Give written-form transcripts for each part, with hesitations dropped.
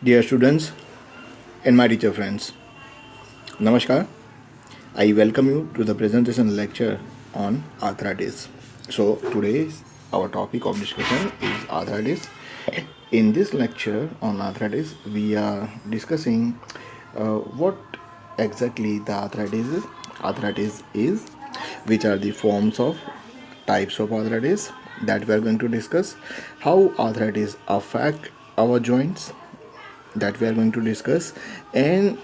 Dear students and my teacher friends, Namaskar. I welcome you to the presentation lecture on arthritis. So today our topic of discussion is arthritis. In this lecture on arthritis, we are discussing what exactly the arthritis is, which are the forms of types of arthritis that we are going to discuss, how arthritis affect our joints that we are going to discuss, and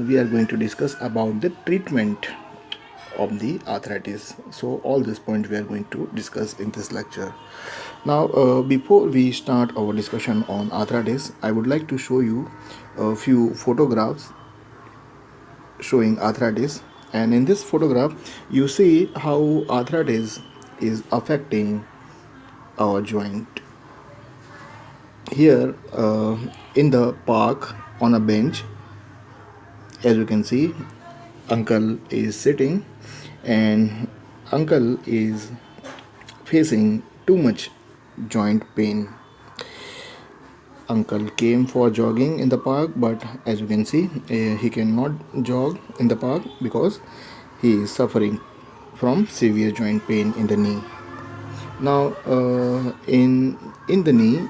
we are going to discuss about the treatment of the arthritis. So all these points we are going to discuss in this lecture. Now before we start our discussion on arthritis, I would like to show you a few photographs showing arthritis, and in this photograph you see how arthritis is affecting our joint. Here in the park on a bench, as you can see, uncle is sitting, and uncle is facing too much joint pain. Uncle came for jogging in the park, but as you can see, he cannot jog in the park because he is suffering from severe joint pain in the knee. Now in the knee,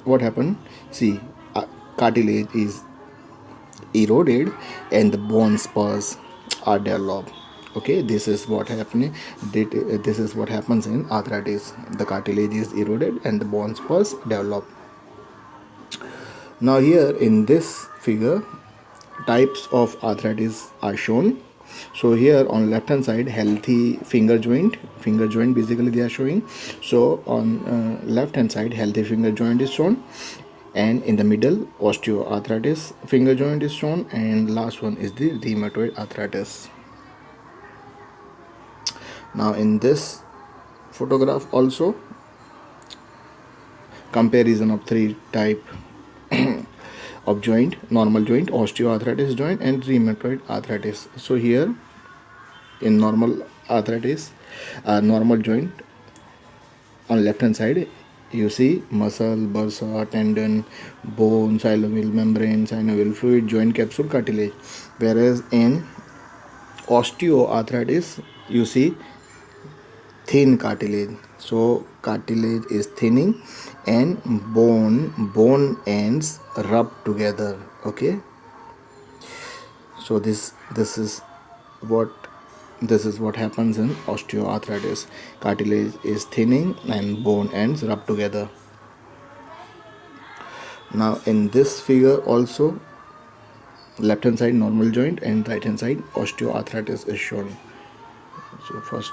what happened? See, cartilage is eroded and the bone spurs are developed. Okay, this is what happening. This is what happens in arthritis. The cartilage is eroded and the bone spurs develop. Now here in this figure, types of arthritis are shown. So here on left hand side, healthy finger joint basically they are showing. So on left hand side, healthy finger joint is shown, and in the middle, osteoarthritis finger joint is shown, and last one is the rheumatoid arthritis. Now in this photograph also, comparison of three type of joint: normal joint, osteoarthritis joint, and rheumatoid arthritis. So here in normal arthritis, normal joint, on left hand side you see muscle, bursa, tendon, bone, synovial membrane, synovial fluid, joint capsule, cartilage. Whereas in osteoarthritis you see thin cartilage. So cartilage is thinning and bone ends rub together. Okay, so this is what happens in osteoarthritis. Cartilage is thinning and bone ends rub together. Now in this figure also, left hand side normal joint and right hand side osteoarthritis is shown. So first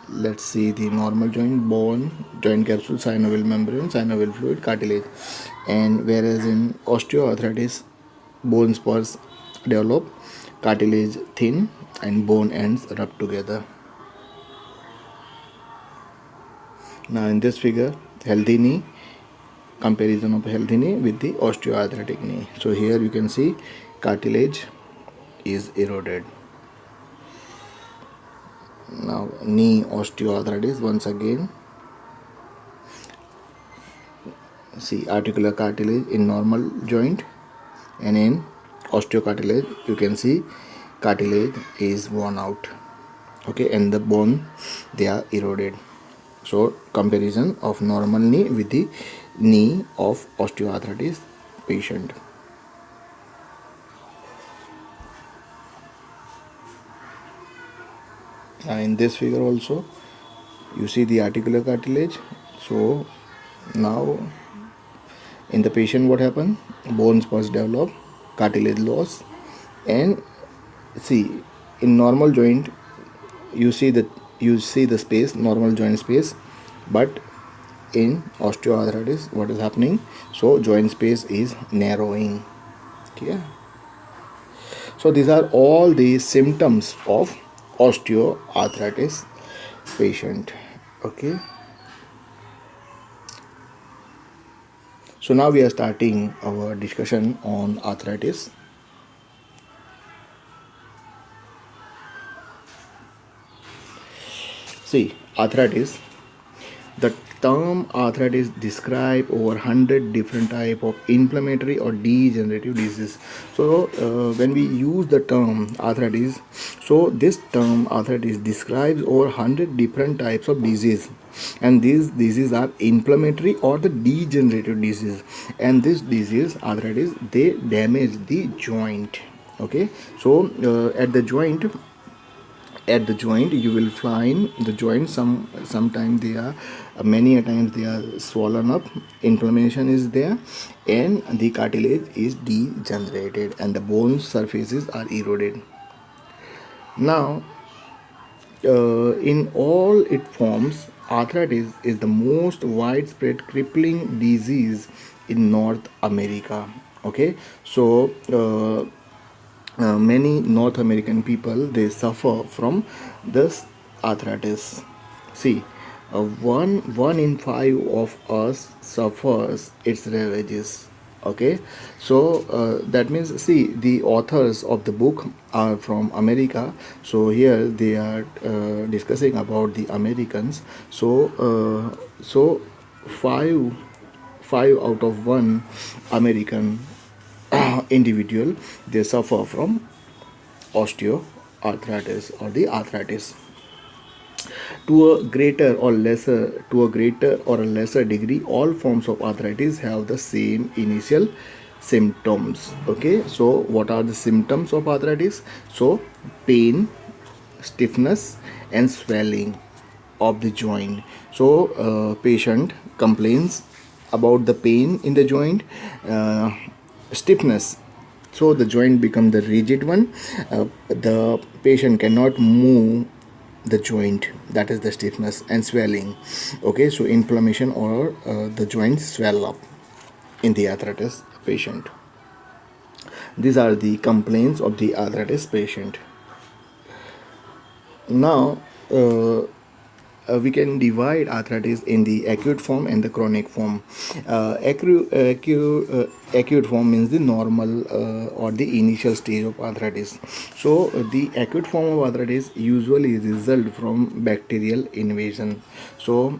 let's see the normal joint: bone, joint capsule, synovial membrane, synovial fluid, cartilage. And whereas in osteoarthritis, bone spurs develop, cartilage thin, and bone ends rub together. Now in this figure, healthy knee, comparison of healthy knee with the osteoarthritic knee. So here you can see cartilage is eroded. Now knee osteoarthritis, once again, see articular cartilage in normal joint, and in osteocartilage you can see cartilage is worn out. Okay, and the bone they are eroded. So comparison of normal knee with the knee of osteoarthritis patient. In this figure also you see the articular cartilage. So now in the patient what happened? Bone spurs develop, cartilage loss, and see in normal joint you see the space, normal joint space, but in osteoarthritis what is happening? So joint space is narrowing. Okay, so these are all the symptoms of osteoarthritis patient. Okay, so now we are starting our discussion on arthritis. See, arthritis The term arthritis describe over 100 different type of inflammatory or degenerative disease. So when we use the term arthritis, so this term arthritis describes over 100 different types of disease, and these diseases are inflammatory or the degenerative disease, and this disease arthritis, they damage the joint. Okay, so at the joint you will find the joint, sometimes they are many a times they are swollen up, inflammation is there, and the cartilage is degenerated and the bone surfaces are eroded. Now in all its forms, arthritis is the most widespread crippling disease in North America. Okay, so many North American people, they suffer from this arthritis. See, one in five of us suffers its ravages. Okay, so that means, see, the authors of the book are from America. So here they are discussing about the Americans. So five five out of one American individual, they suffer from osteoarthritis or the arthritis. To a greater or a lesser degree, all forms of arthritis have the same initial symptoms. Okay, so what are the symptoms of arthritis? So pain, stiffness, and swelling of the joint. So patient complains about the pain in the joint, stiffness, so the joint become the rigid one. The patient cannot move the joint, that is the stiffness, and swelling. Okay, so inflammation or the joints swell up in the arthritis patient. These are the complaints of the arthritis patient. Now we can divide arthritis in the acute form and the chronic form. Acute form means the normal or the initial stage of arthritis. So the acute form of arthritis usually result from bacterial invasion. So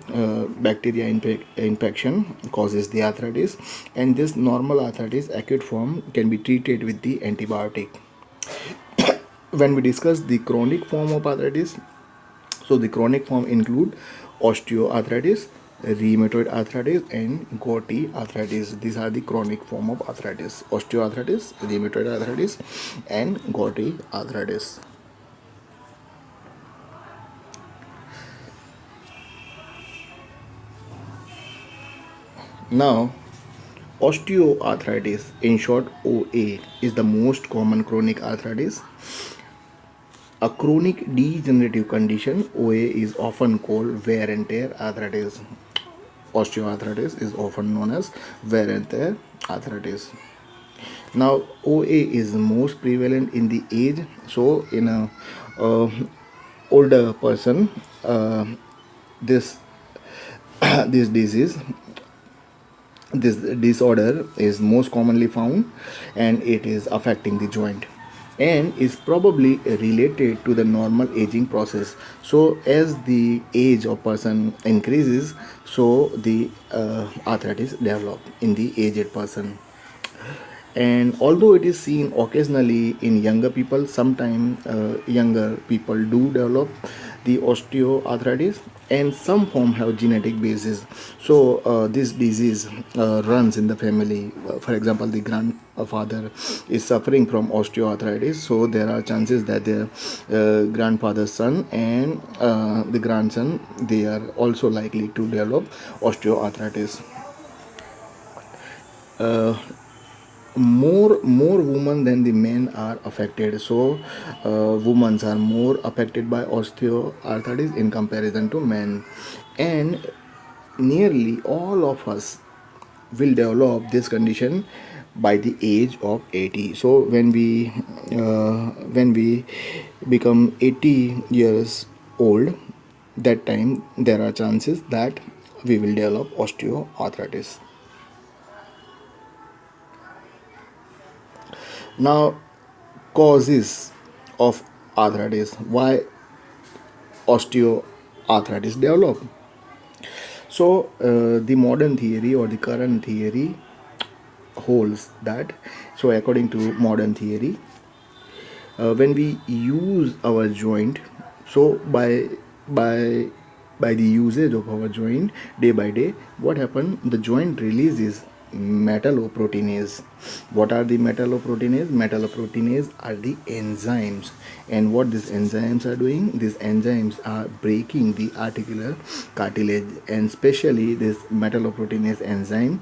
bacteria infection causes the arthritis, and this normal arthritis acute form can be treated with the antibiotic. When we discuss the chronic form of arthritis, so the chronic form include osteoarthritis, rheumatoid arthritis, and gouty arthritis. These are the chronic form of arthritis: osteoarthritis, rheumatoid arthritis, and gouty arthritis. Now, osteoarthritis, in short OA, is the most common chronic arthritis. A chronic degenerative condition, OA, is often called wear and tear arthritis. Osteoarthritis is often known as wear and tear arthritis. Now, OA is most prevalent in the age. So, in a uh, older person, this this disease, this disorder is most commonly found, and it is affecting the joint, and is probably related to the normal aging process. So as the age of person increases, so the arthritis develop in the aged person. And although it is seen occasionally in younger people, sometimes younger people do develop the osteoarthritis, and some form have genetic basis. So this disease runs in the family. For example, the grandfather is suffering from osteoarthritis, so there are chances that the grandfather's son and the grandson, they are also likely to develop osteoarthritis. More women than the men are affected. So women are more affected by osteoarthritis in comparison to men, and nearly all of us will develop this condition by the age of 80. So when we become 80 years old, that time there are chances that we will develop osteoarthritis. Now, causes of arthritis, why osteoarthritis develop. So the modern theory or the current theory holds that. So according to modern theory, when we use our joint, so by the usage of our joint day by day, what happened, the joint releases metalloproteinase. What are the metalloproteinase? Metalloproteinase are the enzymes, and what these enzymes are doing, these enzymes are breaking the articular cartilage, and especially this metalloproteinase enzyme,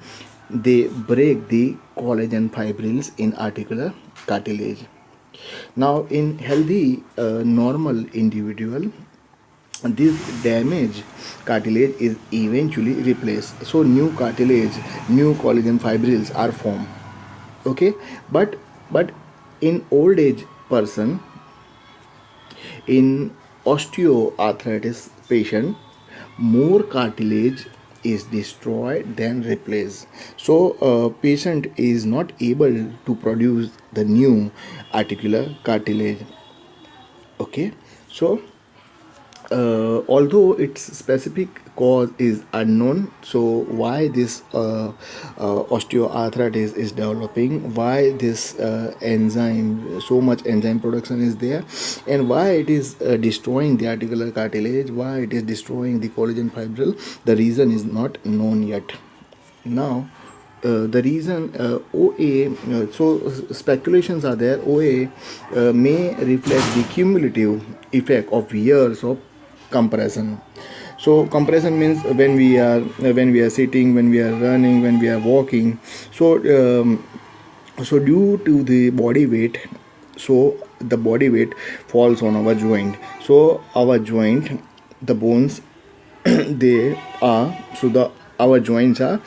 they break the collagen fibrils in articular cartilage. Now, in healthy, normal individual, this damaged cartilage is eventually replaced. So, new cartilage, new collagen fibrils are formed. Okay, but in old age person, in osteoarthritis patient, more cartilage is destroyed than replaced. So patient is not able to produce the new articular cartilage. Okay, so although its specific cause is unknown, so why this osteoarthritis is developing, why this enzyme, so much enzyme production is there, and why it is destroying the articular cartilage, why it is destroying the collagen fibril, the reason is not known yet. Now the reason OA, speculations are there, OA may reflect the cumulative effect of years of compression. So compression means when we are sitting, when we are running, when we are walking. So so due to the body weight, so the body weight falls on our joint. So our joint, the bones, they are, so the our joints are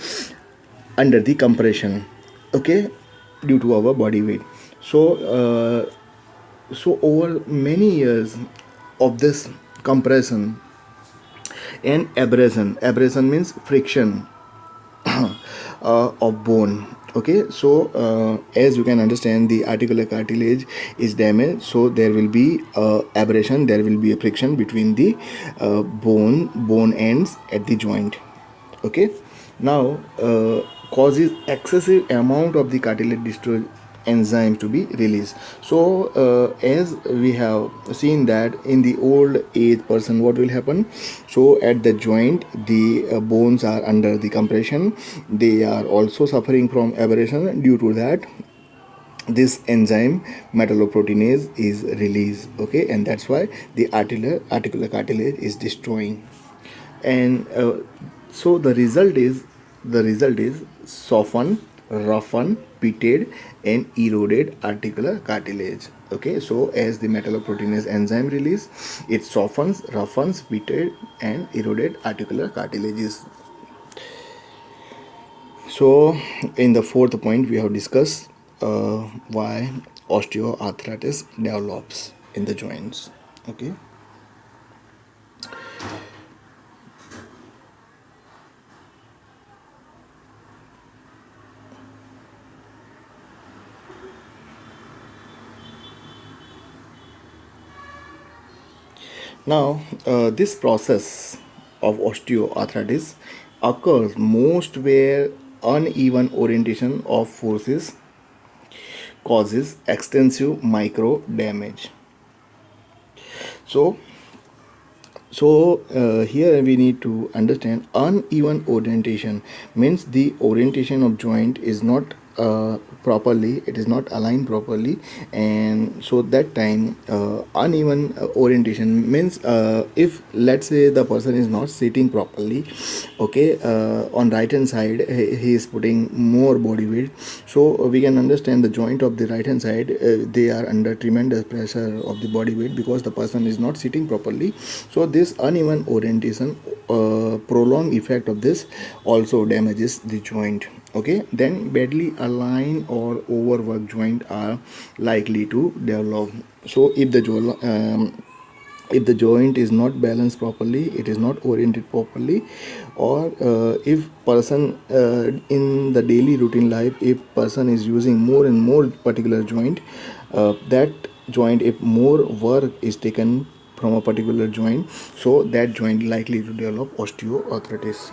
under the compression, okay, due to our body weight. So so over many years of this compression and abrasion means friction of bone. Okay, so as you can understand, the articular cartilage is damaged, so there will be abrasion, there will be a friction between the bone ends at the joint. Okay, now causes excessive amount of the cartilage destroy enzyme to be released. So as we have seen that in the old age person, what will happen, so at the joint the bones are under the compression, they are also suffering from aberration. Due to that, this enzyme metalloproteinase is released, okay, and that's why the articular cartilage is destroying. And so the result is soften, roughen, pitted, and eroded articular cartilage. Okay, so as the metalloproteinase enzyme release, it softens, roughens, pitted, and eroded articular cartilages. So in the fourth point, we have discussed why osteoarthritis develops in the joints. Okay. Now, this process of osteoarthritis occurs most where uneven orientation of forces causes extensive micro damage. So, here we need to understand uneven orientation means the orientation of joint is not properly, it is not aligned properly, and so that time uneven orientation means if let's say the person is not sitting properly, okay, on right hand side he is putting more body weight, so we can understand the joint of the right hand side, they are under tremendous pressure of the body weight because the person is not sitting properly. So this uneven orientation, prolonged effect of this also damages the joint. Okay, then badly aligned or overworked joint are likely to develop. So if the joint is not balanced properly, it is not oriented properly, or if person in the daily routine life, if person is using more and more particular joint, that joint, if more work is taken from a particular joint, so that joint likely to develop osteoarthritis.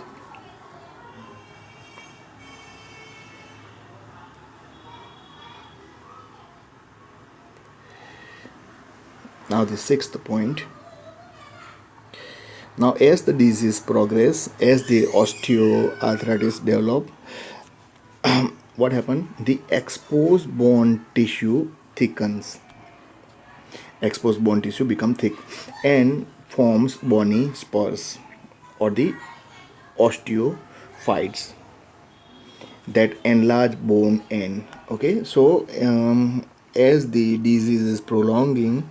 Now the sixth point. Now, as the disease progress, as the osteoarthritis develop, what happen? The exposed bone tissue thickens. Exposed bone tissue become thick and forms bony spurs or the osteophytes that enlarge bone end. Okay, so as the disease is prolonging,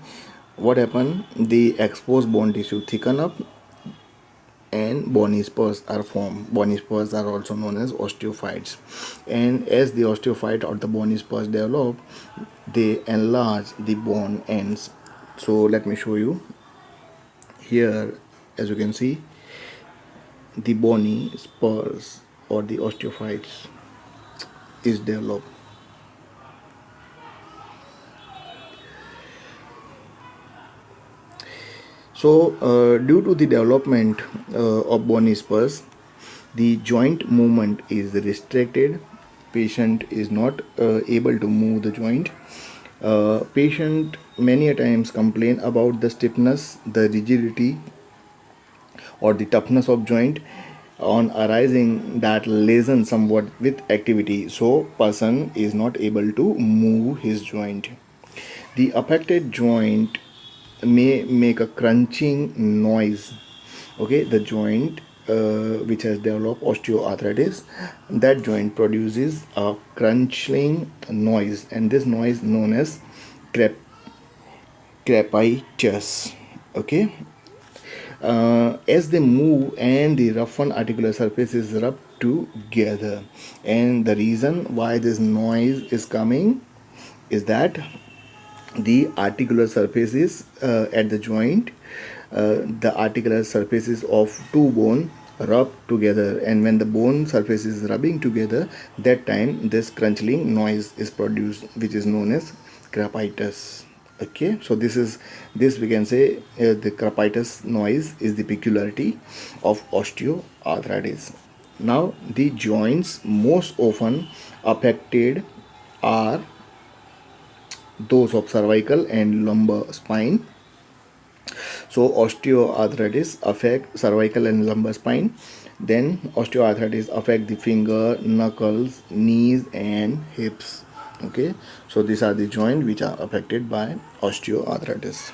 what happen? The exposed bone tissue thicken up and bony spurs are formed. Bony spurs are also known as osteophytes, and as the osteophyte or the bony spurs develop, they enlarge the bone ends. So let me show you here. As you can see, the bony spurs or the osteophytes is developed. So due to the development of bony spurs, the joint movement is restricted. Patient is not able to move the joint. Patient many a times complain about the stiffness, the rigidity or the toughness of joint on arising that lesion somewhat with activity, so person is not able to move his joint. The affected joint may make a crunching noise. Okay, the joint which has developed osteoarthritis, that joint produces a crunching noise, and this noise known as crep crepitus. Okay, as they move and the roughened articular surfaces rub together, and the reason why this noise is coming is that the articular surfaces at the joint, the articular surfaces of two bone rub together, and when the bone surface is rubbing together, that time this crunching noise is produced, which is known as crepitus. Okay, so this we can say the crepitus noise is the peculiarity of osteoarthritis. Now the joints most often affected are those of cervical and lumbar spine. So osteoarthritis affect cervical and lumbar spine. Then osteoarthritis affect the finger, knuckles, knees and hips. Okay, so these are the joints which are affected by osteoarthritis.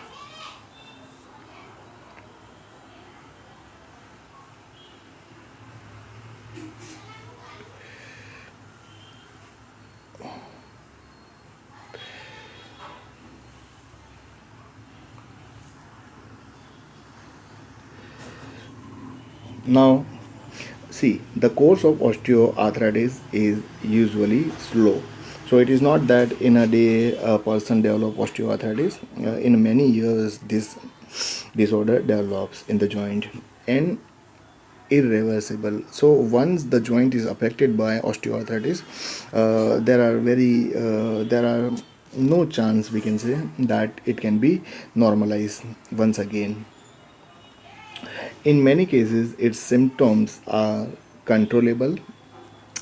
Now see, the course of osteoarthritis is usually slow. So it is not that in a day a person develops osteoarthritis. In many years, this disorder develops in the joint and irreversible. So once the joint is affected by osteoarthritis, there are no chance, we can say, that it can be normalized once again. In many cases, its symptoms are controllable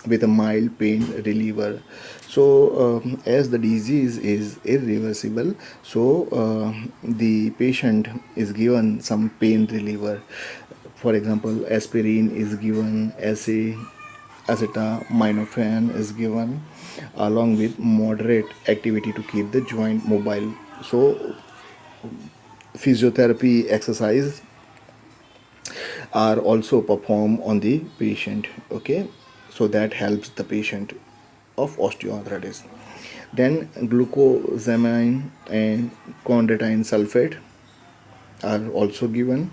with a mild pain reliever. So, as the disease is irreversible, so the patient is given some pain reliever. For example, aspirin is given, acetaminophen is given, along with moderate activity to keep the joint mobile. So, physiotherapy exercise are also performed on the patient. Okay, so that helps the patient of osteoarthritis. Then glucosamine and chondroitin sulfate are also given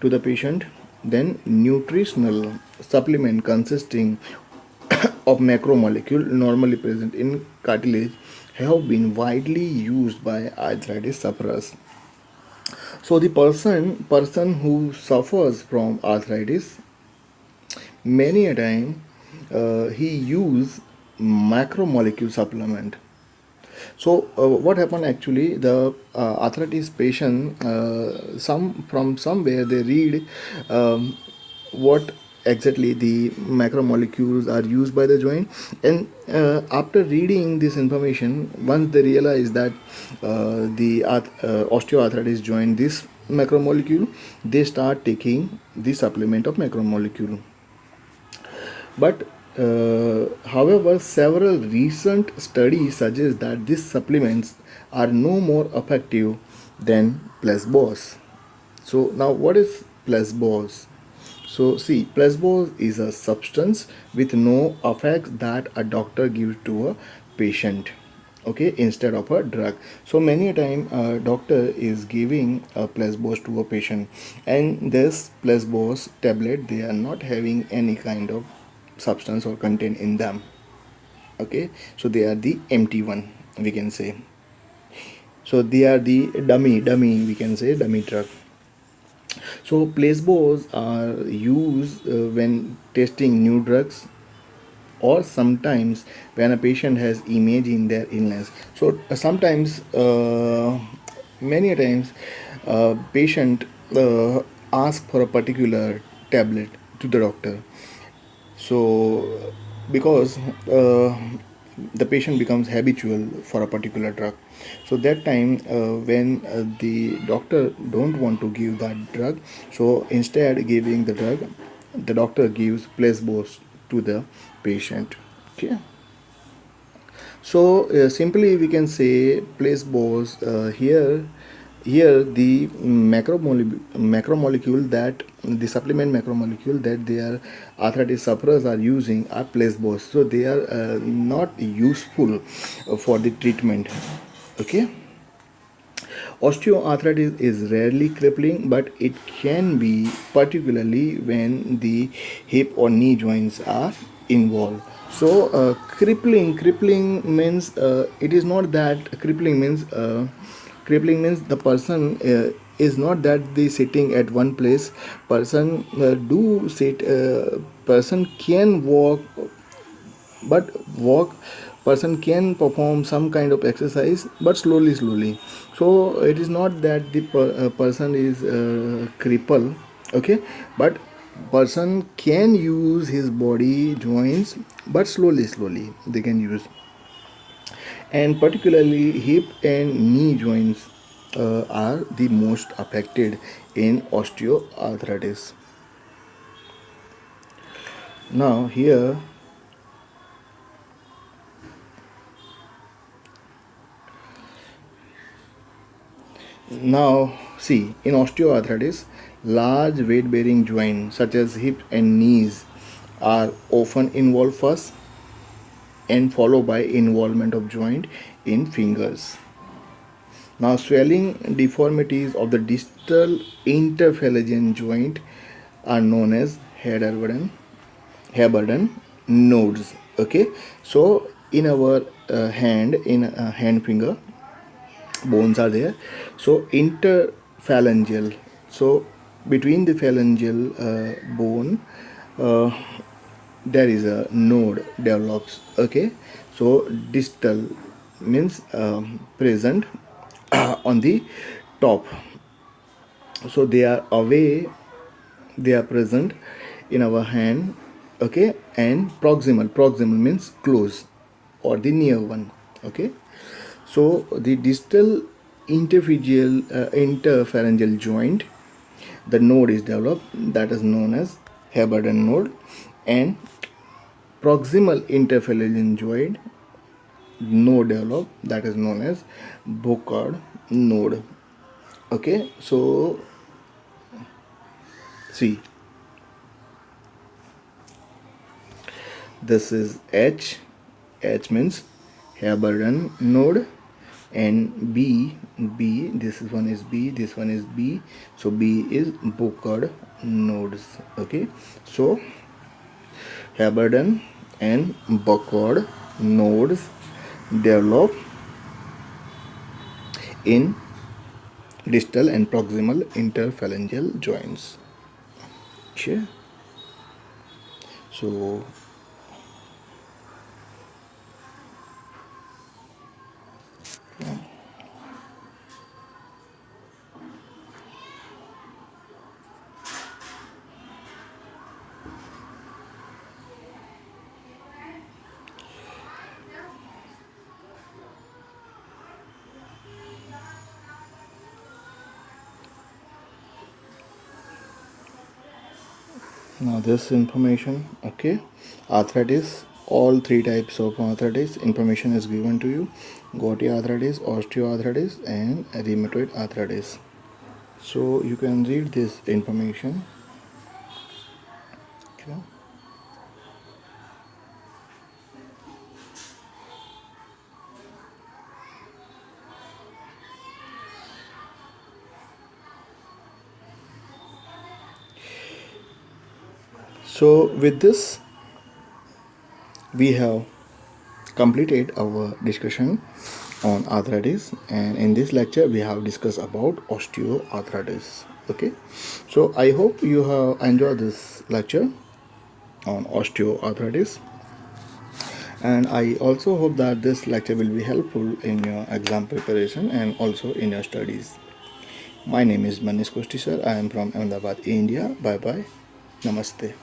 to the patient. Then nutritional supplement consisting of macromolecule normally present in cartilage have been widely used by arthritis sufferers. So the person who suffers from arthritis, many a time he use macromolecule supplement. So what happened actually, the arthritis patient, some from somewhere they read what exactly the macromolecules are used by the joint. And after reading this information, once they realize that osteoarthritis joint this macromolecule, they start taking the supplement of macromolecule. But however, several recent studies suggest that these supplements are no more effective than placebos. So now what is placebos? So see, placebo is a substance with no effect that a doctor gives to a patient, okay, instead of a drug. So many a time a doctor is giving a placebo to a patient, and this placebo tablet, they are not having any kind of substance or content in them, okay. So they are the empty one, we can say. So they are the dummy, we can say, dummy drug. So placebos are used when testing new drugs, or sometimes when a patient has image in their illness. So sometimes, many times, patient ask for a particular tablet to the doctor. So because the patient becomes habitual for a particular drug, so that time, when the doctor don't want to give that drug, so instead giving the drug, the doctor gives placebos to the patient, okay. So simply we can say placebos, here the macromolecule that the supplement macromolecule that their arthritis sufferers are using are placebos. So they are not useful for the treatment, okay. Osteoarthritis is rarely crippling, but it can be, particularly when the hip or knee joints are involved. So, crippling means, it is not that crippling means the person is not that they sitting at one place. Person do sit. Person can walk, but walk, person can perform some kind of exercise, but slowly. So it is not that the person is cripple, okay, but person can use his body joints, but slowly they can use. And particularly hip and knee joints are the most affected in osteoarthritis. Now here, now, see, in osteoarthritis, large weight bearing joints such as hip and knees are often involved first, and followed by involvement of joint in fingers. Now, swelling deformities of the distal interphalangeal joint are known as Haberden nodes. Okay, so in our in a hand finger, bones are there. So interphalangeal, so between the phalangeal bone, uh, there is a node develops, okay. So distal means present on the top. So they are away, they are present in our hand, okay. And proximal means close, or the near one, okay. So the distal interphalangeal joint, the node is developed, that is known as Haberden node. And proximal interphalangeal joint node developed, that is known as Bocard node, okay. So see, this is H means Haberden node, and B, this is one is B, this one is B. So B is Bocard nodes, okay. So Haberden and Bocard nodes develop in distal and proximal interphalangeal joints. Sure. So Now this information, okay, arthritis, all three types of arthritis information is given to you: gouty arthritis, osteoarthritis, and rheumatoid arthritis. So you can read this information. Okay. So with this, we have completed our discussion on arthritis, and in this lecture we have discussed about osteoarthritis. Okay, so I hope you have enjoyed this lecture on osteoarthritis, and I also hope that this lecture will be helpful in your exam preparation and also in your studies. My name is Manish Kosti sir. I am from Ahmedabad, India. Bye bye. Namaste.